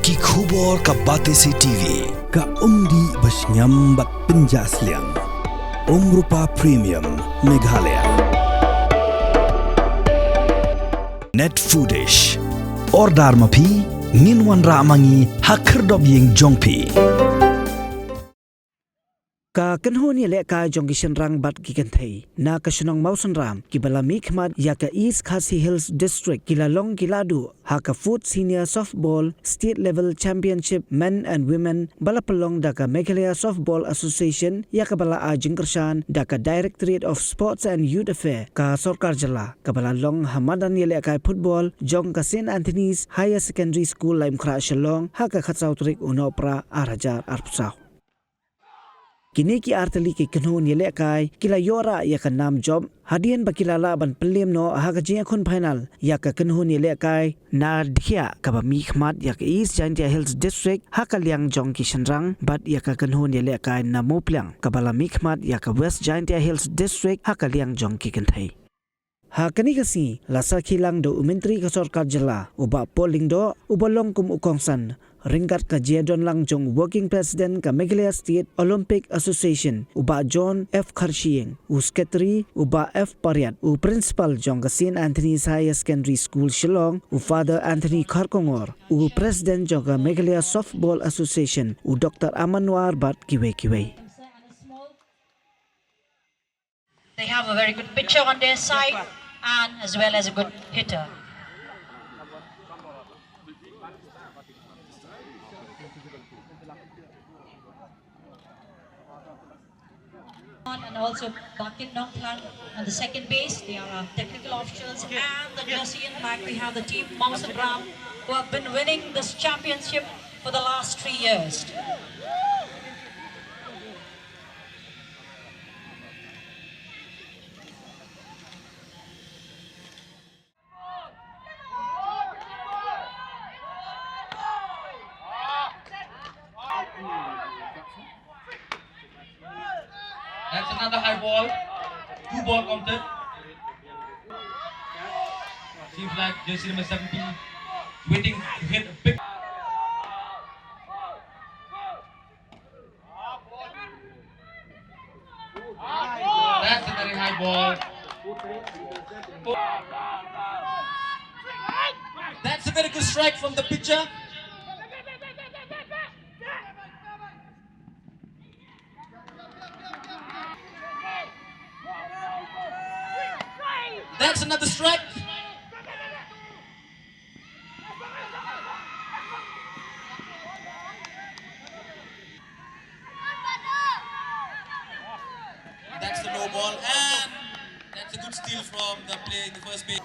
ki khubor ka batesi TV ka umdi bas nyambat penjaslian Rupa Premium Meghalaya net foodish ordar mapi minwan ramangi hakerdob ying jongpi ka kanhon ye le ka jongishan rang bat ki kan thei na ka sunong Mawsynram ki bala mikmat ya ka East Khasi Hills District ki Lalong ki Lahduh ha ka foot senior softball state level championship men and women bala palong da ka Meghalaya Softball Association ya ka bala a jingkershan da ka Directorate of Sports and Youth Affairs ka sarkar jala ka bala long hamadan ye le ka football jong ka St Anthony's Higher Secondary School laim khra shalong ha ka khatsau trik unopra arajar arpsau kini ki artali ki kanhon yele kai kila yora ya ka nam job hadian bakilala ban pelem no ha ka jing khun final ya ka kanhon yele kai na dhia ka ba mi khmat ya ka East Jantia Hills District ha ka liang jong ki shanrang bat ya ka kanhon yele kai na moplang ka bala mi khmat ya ka West Jantia Hills District ha ka liang jong ki kan thai ha kani kasi lasa khilang do umentri ka sarkar jala uba polling do ubalong kum ukongsan ringkat ka Jedon lang jong working president ka Meghalaya State Olympic Association uba John F Kharshiyeng u secretary uba F Paryat u principal jong ka St Anthony's Higher Secondary School Shillong u Father Anthony Kharkongor u president jong ka Meghalaya Softball Association u Dr Amanwar Bat kiwe. They have a very good pitcher on their side and as well as a good hitter. And also Bakit Nongklang on the second base. They are our technical officials, and the jersey in back we have the team Mawsynram, who have been winning this championship for the last 3 years. That's another high ball. 2 ball counted. Seems like jersey number 17 waiting to hit a big. That's a very high ball. That's a very good strike from the pitcher. That's another strike. That's the low ball, and that's a good steal from the player in the first base.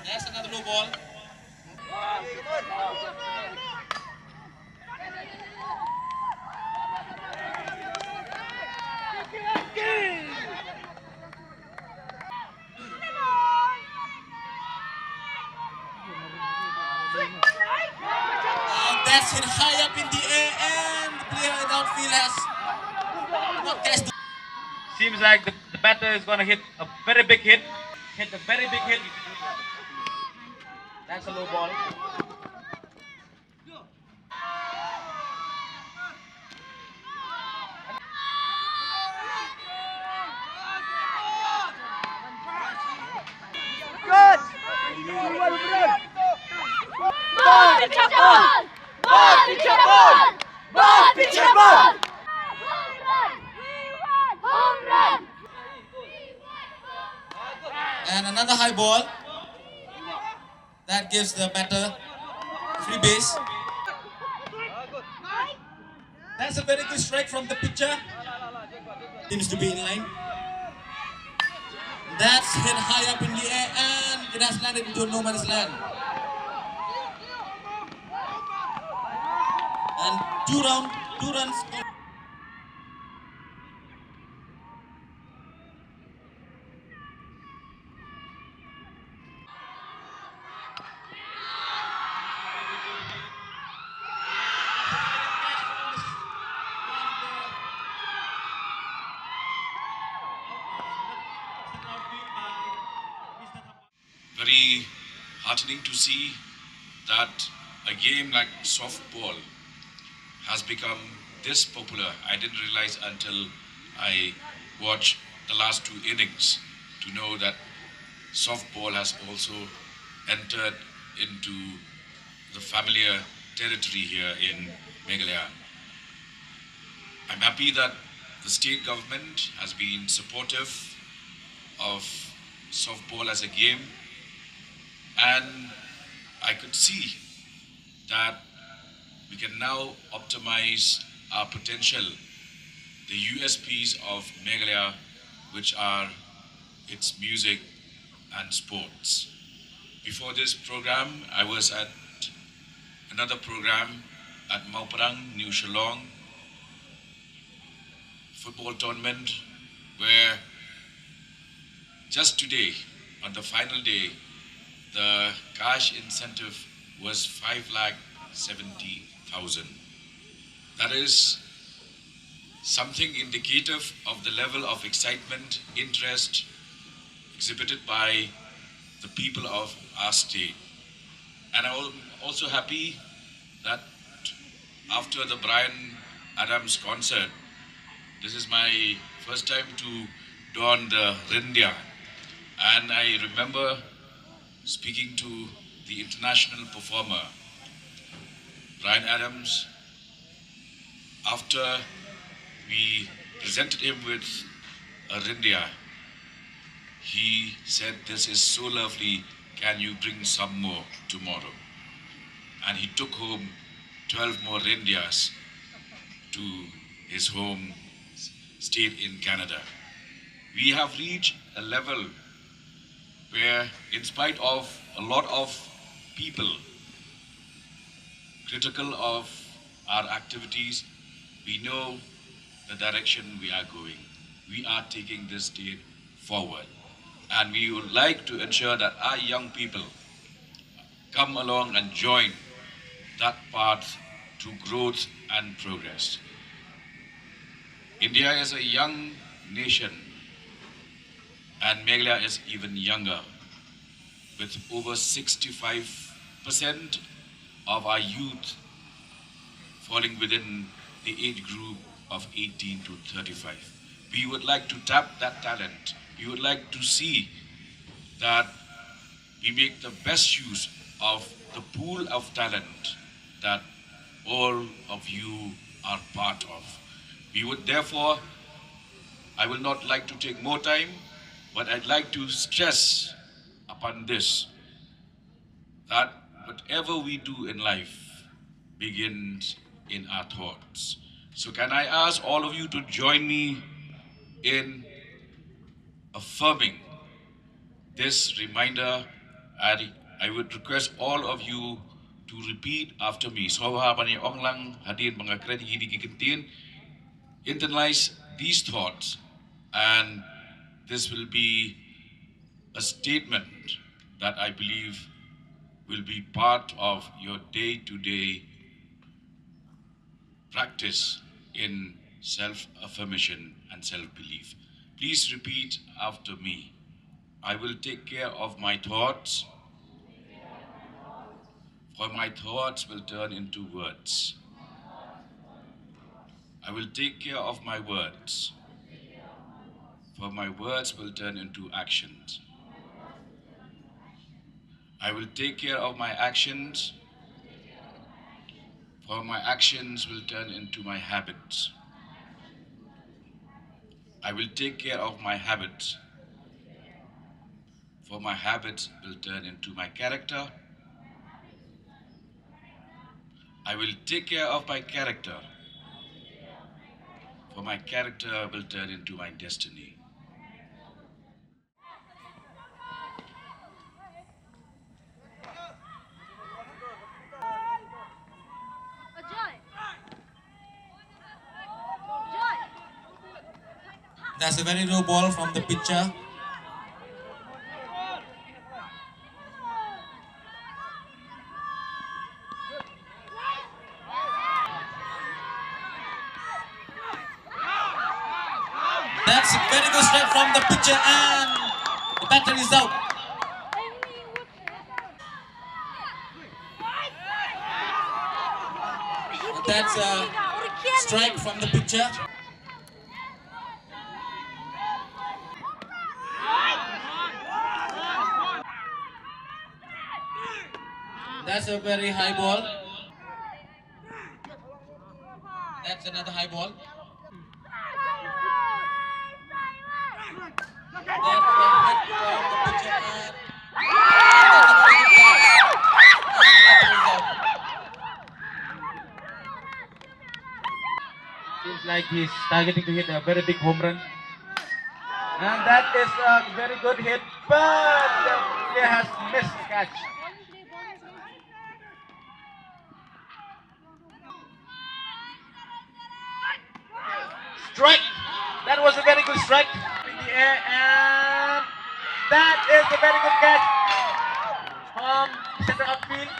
That's another low ball. That's hit high up in the air, and the player in the outfield has not catched. Seems like the batter is going to hit a very big hit. Hit a very big hit. That's a low ball. Good! Ball, pitcher, ball! Ball, pitcher, ball! Ball, pitcher, ball! Home run! And another high ball. That gives the batter free base. That's a very good strike from the pitcher. Seems to be in line. That's hit high up in the air, and it has landed into no man's land. And two runs. Very heartening to see that a game like softball has become this popular. I didn't realize until I watched the last 2 innings to know that softball has also entered into the familiar territory here in Meghalaya. I'm happy that the state government has been supportive of softball as a game, and I could see that we can now optimize our potential, the USPs of Meghalaya, which are its music and sports. Before this program, I was at another program at Mawsynram, New Shillong, football tournament, where just today, on the final day, the cash incentive was 5,70,000. That is something indicative of the level of excitement, interest exhibited by the people of our state. And I'm also happy that after the Brian Adams concert, this is my first time to don the Rindia. And I remember speaking to the international performer, Brian Adams, after we presented him with a Rindia. He said, "This is so lovely, can you bring some more tomorrow?" And he took home 12 more Rindias to his home state in Canada. We have reached a level where, in spite of a lot of people critical of our activities, we know the direction we are going. We are taking this state forward. And we would like to ensure that our young people come along and join that path to growth and progress. India is a young nation, and Meghalaya is even younger, with over 65% of our youth falling within the age group of 18 to 35. We would like to tap that talent. We would like to see that we make the best use of the pool of talent that all of you are part of. We would therefore, I will not like to take more time, but I'd like to stress upon this, that whatever we do in life begins in our thoughts. So can I ask all of you to join me in affirming this reminder? I would request all of you to repeat after me. Internalize these thoughts, and this will be a statement that I believe will be part of your day-to-day practice in self-affirmation and self-belief. Please repeat after me. I will take care of my thoughts, for my thoughts will turn into words. I will take care of my words, for my words will turn into actions. I will take care of my actions, for my actions will turn into my habits. I will take care of my habits, for my habits will turn into my character. I will take care of my character, for my character will turn into my destiny. That's a very low ball from the pitcher. That's a very good strike from the pitcher, and the batter is out. That's a strike from the pitcher. That's a very high ball. That's another high ball. That's a hit from the pitcher. Seems like he's targeting to hit a very big home run. And that is a very good hit, but the player has missed the catch. Strike! That was a very good strike in the air, and that is a very good catch from center upfield.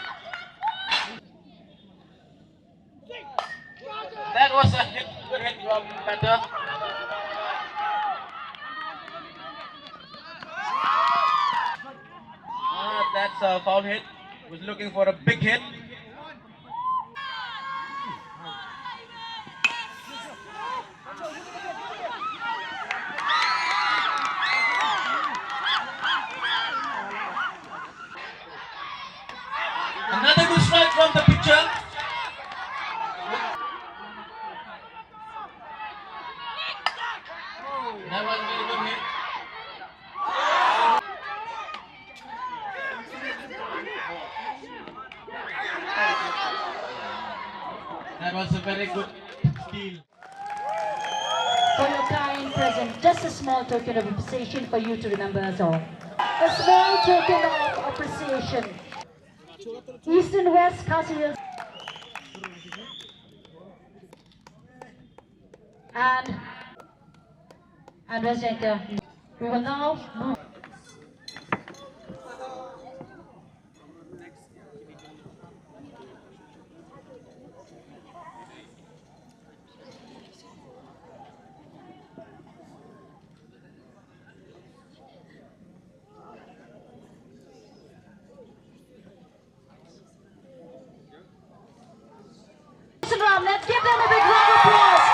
That was a hit, good hit from batter. That's a foul hit. Was looking for a big hit. Another good strike from the pitcher. That was a very good hit. That was a very good steal. For your kind present, just a small token of appreciation for you to remember us all. A small token of appreciation. East and West Khasi Hills. And West Janta. We will now move. Mawsynram, let's give them a big round of applause.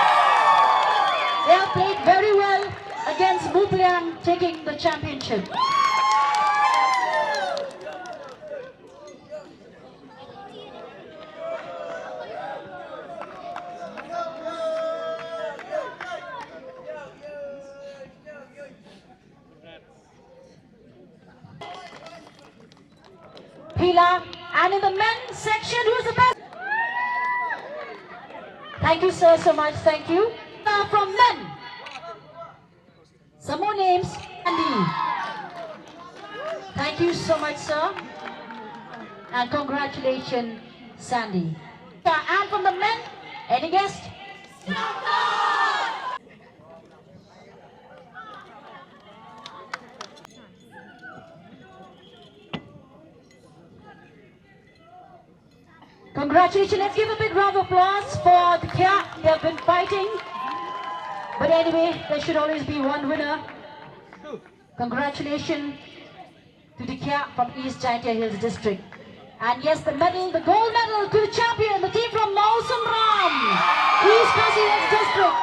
They have played very well against Muplian, taking the championship. Pila, and in the men's section, who's the best? Thank you, sir, so much. Thank you. Now from men, some more names. Andy. Thank you so much, sir. And congratulations, Sandy. And from the men, any guest? Congratulations. Let's give a big round of applause for the Kia. They have been fighting. But anyway, there should always be one winner. Congratulations to the Kia from East Giant Hills District. And yes, the medal, the gold medal to the champion, the team from Mawsynram, East Khasi Hills District.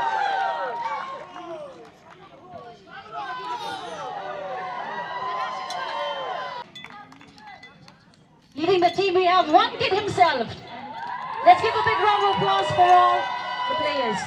Leading the team, we have one kid himself. Let's give a big round of applause for all the players.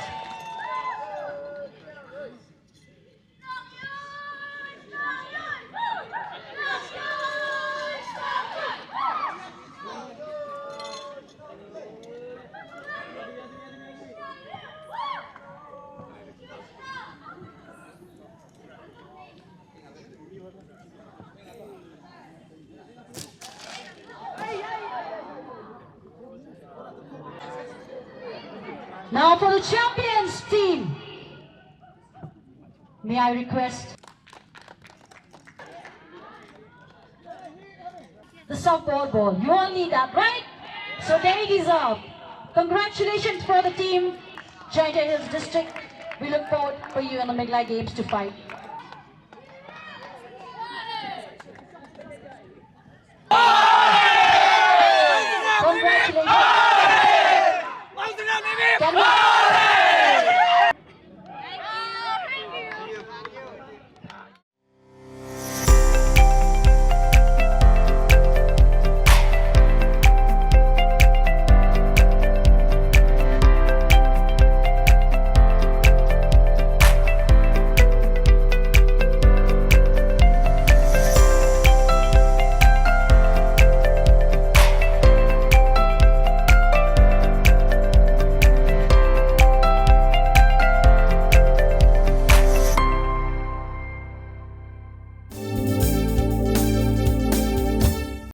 Now for the champions team, may I request the softball ball. You all need that, right? So they deserve. Congratulations for the team, Giant Hills District. We look forward for you in the Midlife Games to fight.